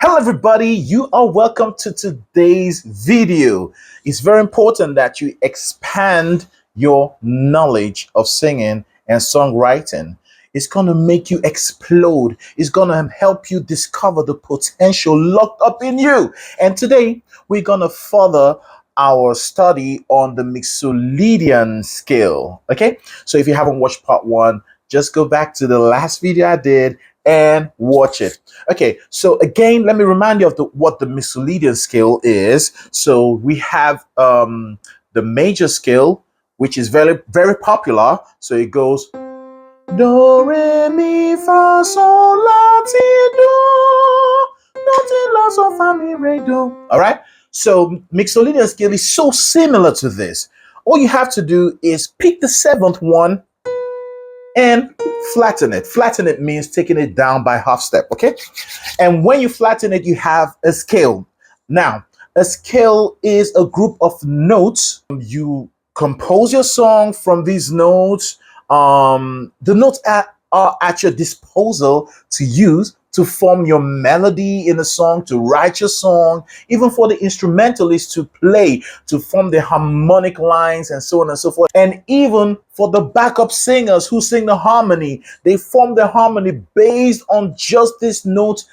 Hello everybody, you are welcome to today's video. It's very important that you expand your knowledge of singing and songwriting. It's going to make you explode. It's going to help you discover the potential locked up in you. And today we're going to further our study on the Mixolydian scale. Okay, so if you haven't watched part one, just go back to the last video I did and watch it. Okay, so again, let me remind you of what the Mixolydian scale is. So we have the major scale, which is very popular. So it goes do re mi fa sol la ti do la sol fa mi re do. All right. So Mixolydian scale is so similar to this. All you have to do is pick the seventh one and flatten it. Flatten it means taking it down by half step, okay? And when you flatten it, you have a scale. Now, a scale is a group of notes. You compose your song from these notes. The notes are at your disposal to use to form your melody in a song, to write your song, even for the instrumentalist to play, to form the harmonic lines and so on and so forth. And even for the backup singers who sing the harmony, they form the harmony based on just this note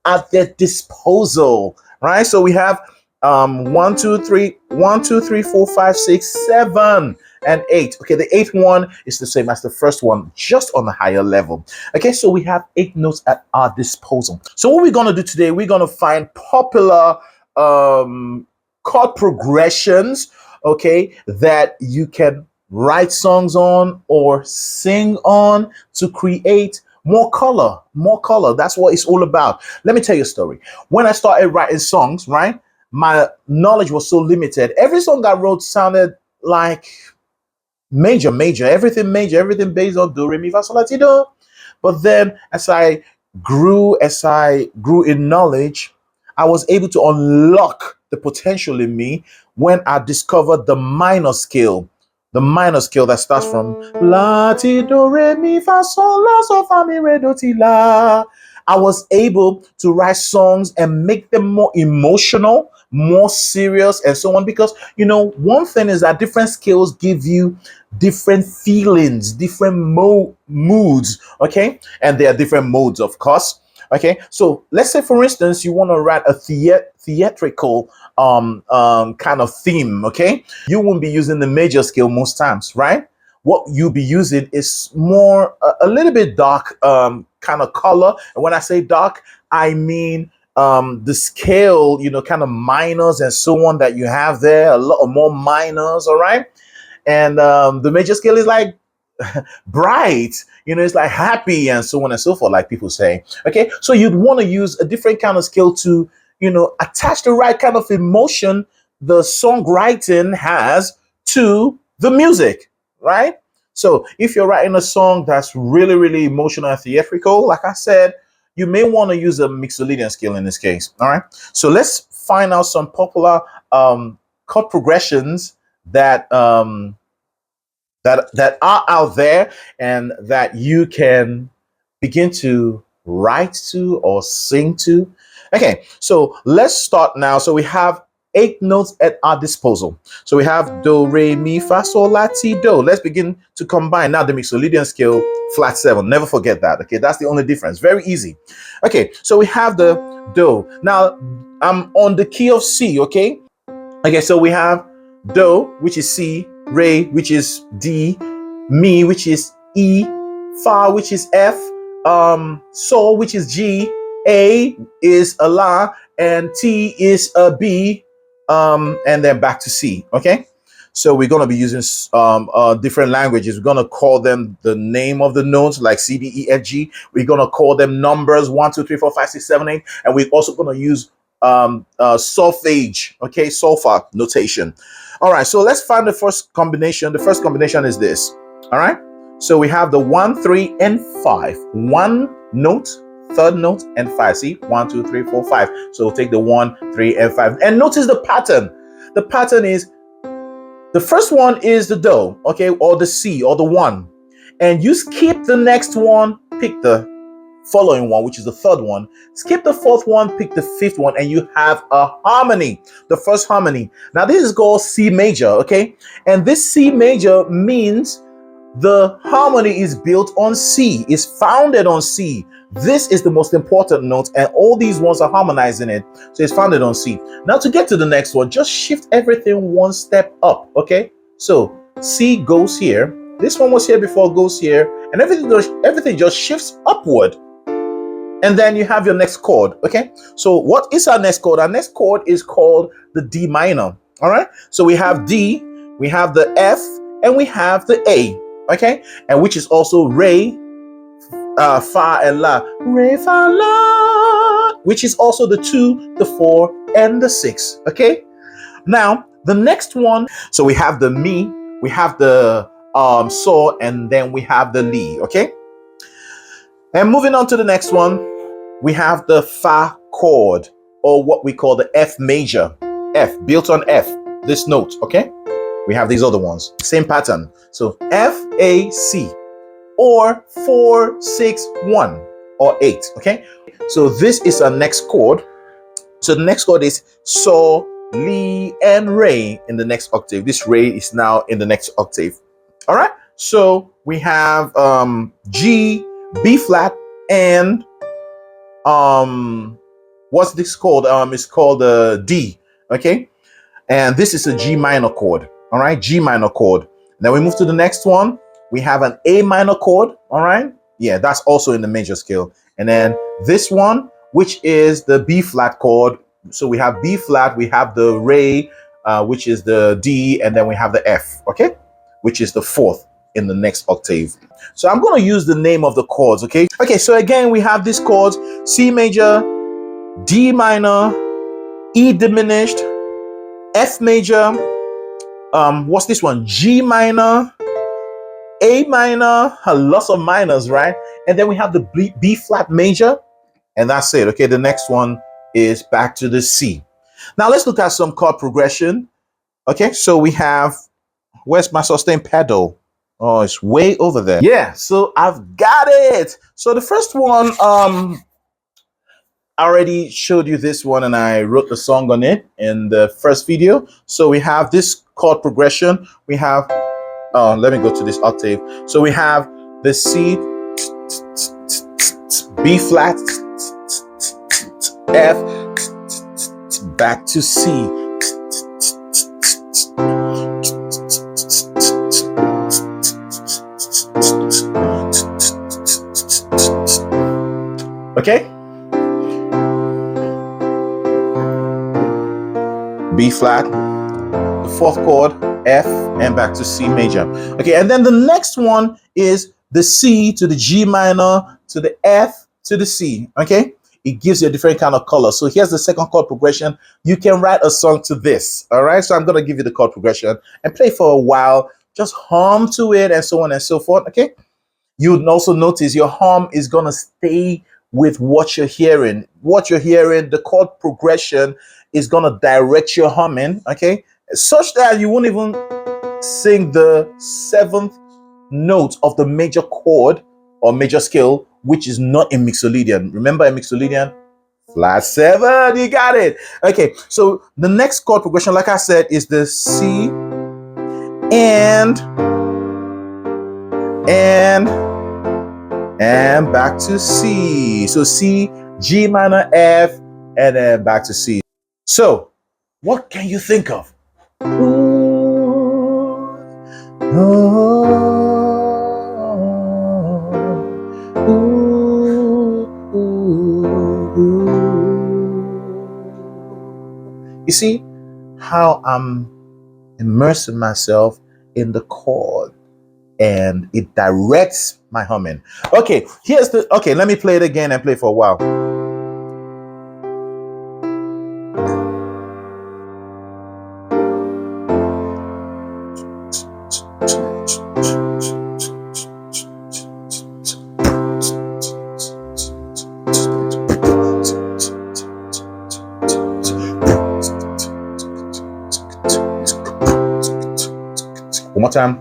at their disposal, right? So we have 1, 2, 3, 1, 2, 3, 4, 5, 6, 7, and 8. Okay, the eighth one is the same as the first one, just on a higher level. Okay, so we have 8 notes at our disposal. So what we're going to do today, we're going to find popular chord progressions, okay, that you can write songs on or sing on to create more color, more color. That's what it's all about. Let me tell you a story. When I started writing songs, right, my knowledge was so limited. Every song I wrote sounded like major, everything based on do, re, mi, fa, sol, la, ti, do. But then as I grew in knowledge, I was able to unlock the potential in me when I discovered the minor scale. The minor scale that starts from la, ti, do, re, mi, fa, sol, la, sol, fa, mi, re, do, ti, la. I was able to write songs and make them more emotional, more serious, and so on. Because, you know, one thing is that different scales give you different feelings, different moods, okay? And there are different modes, of course. Okay, so let's say, for instance, you want to write a theatrical kind of theme. Okay, you won't be using the major scale most times, right? What you'll be using is more a little bit dark kind of color. And when I say dark, I mean the scale, you know, kind of minors and so on that you have there, a lot more minors. All right, and the major scale is like bright, you know, it's like happy and so on and so forth, like people say. Okay, so you'd want to use a different kind of scale to, you know, attach the right kind of emotion the songwriting has to the music, right? So if you're writing a song that's really emotional and theatrical, like I said, you may want to use a Mixolydian scale in this case. All right, so let's find out some popular chord progressions that that are out there and that you can begin to write to or sing to. Okay, so let's start now. So we have 8 notes at our disposal. So we have do, re, mi, fa, sol, la, ti, do. Let's begin to combine. Now the Mixolydian scale, flat 7. Never forget that. Okay, that's the only difference. Very easy. Okay, so we have the do. Now I'm on the key of C. Okay, so we have do, which is C, re, which is D, mi, which is E, fa, which is F, sol, which is G, A is a la, and T is a B, and then back to C. Okay, so we're going to be using different languages. We're going to call them the name of the notes, like C, D, E, F, G. We're going to call them numbers 1, 2, 3, 4, 5, 6, 7, 8, and we're also going to use solfege, okay, solfa notation. All right, so let's find the first combination. The first combination is this. All right, so we have the 1, 3, and 5. 1 note, third note, and 5. See, 1, 2, 3, 4, 5. So we'll take the 1, 3, and 5. And notice the pattern. The pattern is the first one is the do, okay, or the C, or the 1. And you skip the next one, pick the following one, which is the third one. Skip the fourth one, pick the fifth one, and you have a harmony, the first harmony. Now this is called C major, okay? And this C major means the harmony is built on C, is founded on C. This is the most important note, and all these ones are harmonizing it. So it's founded on C. Now to get to the next one, just shift everything one step up, okay? So C goes here. This one was here before, goes here, and everything just shifts upward. And then you have your next chord, okay? So what is our next chord? Our next chord is called the D minor, all right? So we have D, we have the F, and we have the A, okay? And which is also Re, Fa, and La. Re, Fa, La, which is also the 2, the 4, and the 6, okay? Now, the next one, so we have the Mi, we have the So, and then we have the Li, okay? And moving on to the next one, we have the Fa chord, or what we call the F major. F, built on F, this note, okay? We have these other ones, same pattern. So F, A, C, or 4, 6, 1, or 8, okay? So this is our next chord. So the next chord is So, Li, and Re in the next octave. This Re is now in the next octave. All right, so we have G, B flat, and what's this called? It's called D, okay? And this is a G minor chord, all right? G minor chord. Then we move to the next one. We have an A minor chord, all right? Yeah, that's also in the major scale. And then this one, which is the B flat chord. So we have B flat, we have the Re, which is the D, and then we have the F, okay? Which is the fourth in the next octave. So I'm going to use the name of the chords, okay? Okay, so again, we have these chords: C major, D minor, E diminished, F major, what's this one? G minor, A minor, lots of minors, right? And then we have the B flat major, and that's it, okay? The next one is back to the C. Now let's look at some chord progression. Okay, so we have, where's my sustain pedal? Oh, it's way over there. Yeah, so I've got it. So the first one, I already showed you this one, and I wrote the song on it in the first video. So we have this chord progression. We have, let me go to this octave. So we have the C, B flat, F, back to C. Okay? B flat, the fourth chord, F, and back to C major. Okay, and then the next one is the C to the G minor to the F to the C. Okay? It gives you a different kind of color. So here's the second chord progression. You can write a song to this. All right, so I'm going to give you the chord progression and play for a while. Just hum to it and so on and so forth. Okay? You would also notice your hum is going to stay with what you're hearing. What you're hearing, the chord progression is going to direct your humming, okay? Such that you won't even sing the seventh note of the major chord or major scale, which is not in Mixolydian. Remember in Mixolydian, flat 7, you got it. Okay, so the next chord progression, like I said, is the C and back to C. So C, G minor, F, and then back to C. So what can you think of? You see how I'm immersing myself in the chord, and it directs my humming. Okay, okay, let me play it again and play for a while. One more time.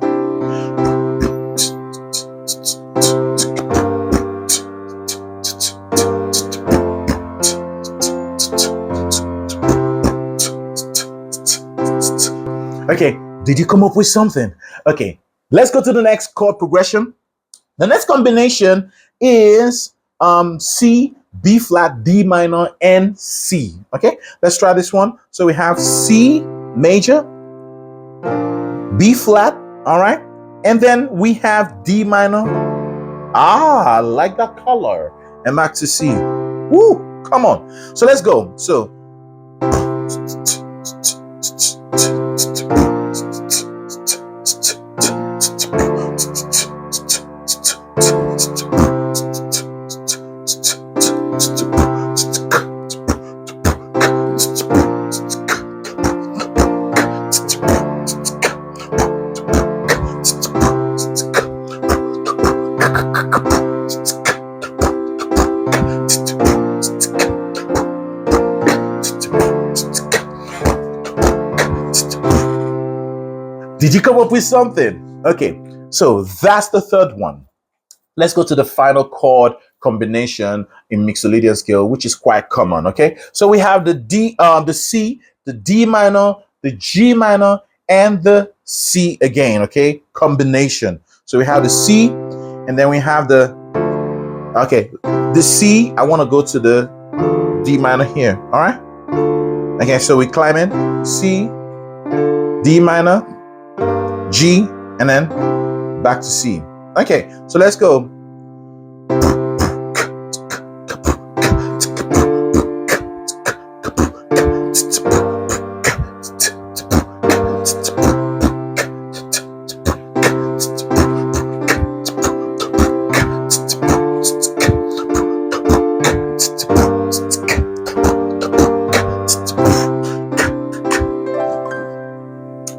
Okay, did you come up with something? Okay, let's go to the next chord progression. The next combination is C, B flat, D minor, and C. Okay, let's try this one. So we have C major, B flat, all right, and then we have D minor. Ah, I like that color. And back to C. Woo, come on. So let's go. So did you come up with something? Okay, so that's the third one. Let's go to the final chord combination in Mixolydian scale, which is quite common. Okay, so we have the the C, the D minor, the G minor, and the C again. Okay, combination. So we have the C, and then we have the C. I want to go to the D minor here. All right. Okay, so we climb in C, D minor, G, and then back to C. Okay, so let's go.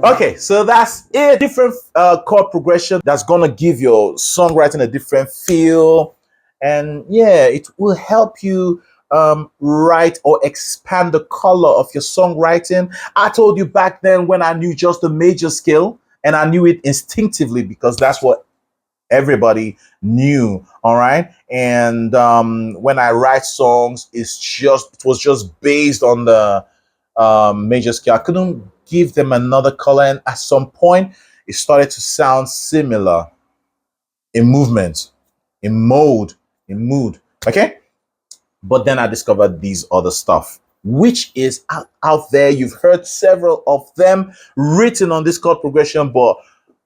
Okay, so that's a different chord progression that's gonna give your songwriting a different feel, and yeah, it will help you write or expand the color of your songwriting. I told you back then when I knew just the major scale, and I knew it instinctively because that's what everybody knew. All right, and when I write songs, it was just based on the major scale. I couldn't give them another color, and at some point it started to sound similar in movement, in mode, in mood. Okay, but then I discovered these other stuff which is out there. You've heard several of them written on this chord progression, but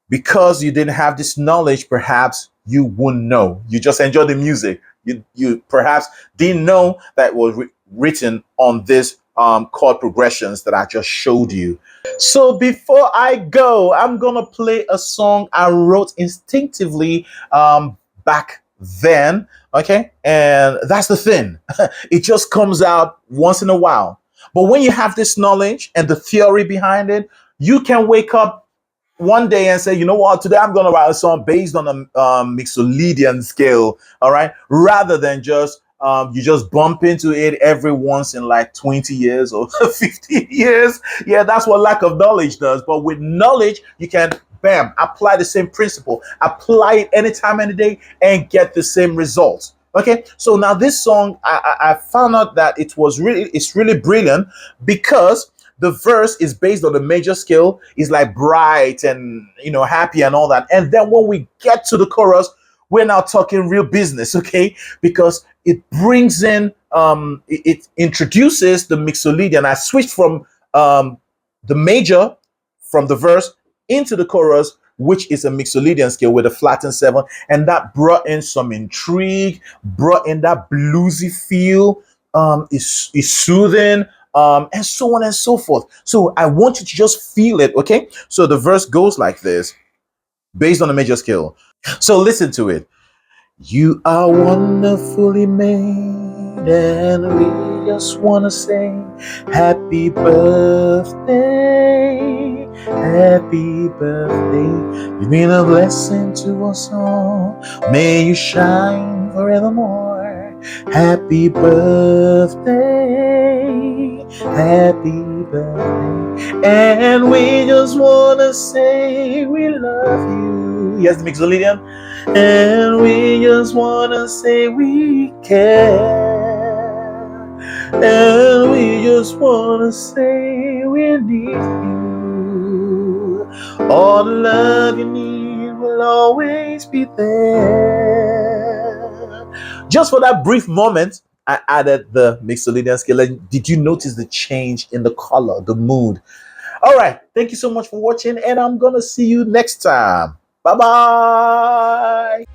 because you didn't have this knowledge, perhaps you wouldn't know. You just enjoy the music. You perhaps didn't know that it was written on this chord progressions that I just showed you. So before I go, I'm gonna play a song I wrote instinctively back then. Okay, and that's the thing. It just comes out once in a while. But when you have this knowledge and the theory behind it, you can wake up one day and say, you know what, today I'm going to write a song based on a Mixolydian scale, all right, rather than just you just bump into it every once in like 20 years or 15 years. Yeah, that's what lack of knowledge does. But with knowledge, you can, bam, apply the same principle, apply it anytime, any day, and get the same results. Okay, so now this song, I found out that it's really brilliant because the verse is based on the major scale, is like bright and happy and all that. And then when we get to the chorus, we're now talking real business, okay? Because it brings in it introduces the Mixolydian. I switched from the major from the verse into the chorus, which is a Mixolydian scale with a flattened seven, and that brought in some intrigue, brought in that bluesy feel. Is soothing, and so on and so forth. So I want you to just feel it, okay? So the verse goes like this, based on a major scale. So listen to it. You are wonderfully made, and we just want to say happy birthday, happy birthday. You've been a blessing to us all. May you shine forevermore. Happy birthday, happy birthday. And we just want to say we love you. Yes, the Mixolydian. And we just want to say we care. And we just want to say we need you. All the love you need will always be there. Just for that brief moment, I added the Mixolydian scale. And did you notice the change in the color, the mood? All right. Thank you so much for watching, and I'm going to see you next time. Bye bye.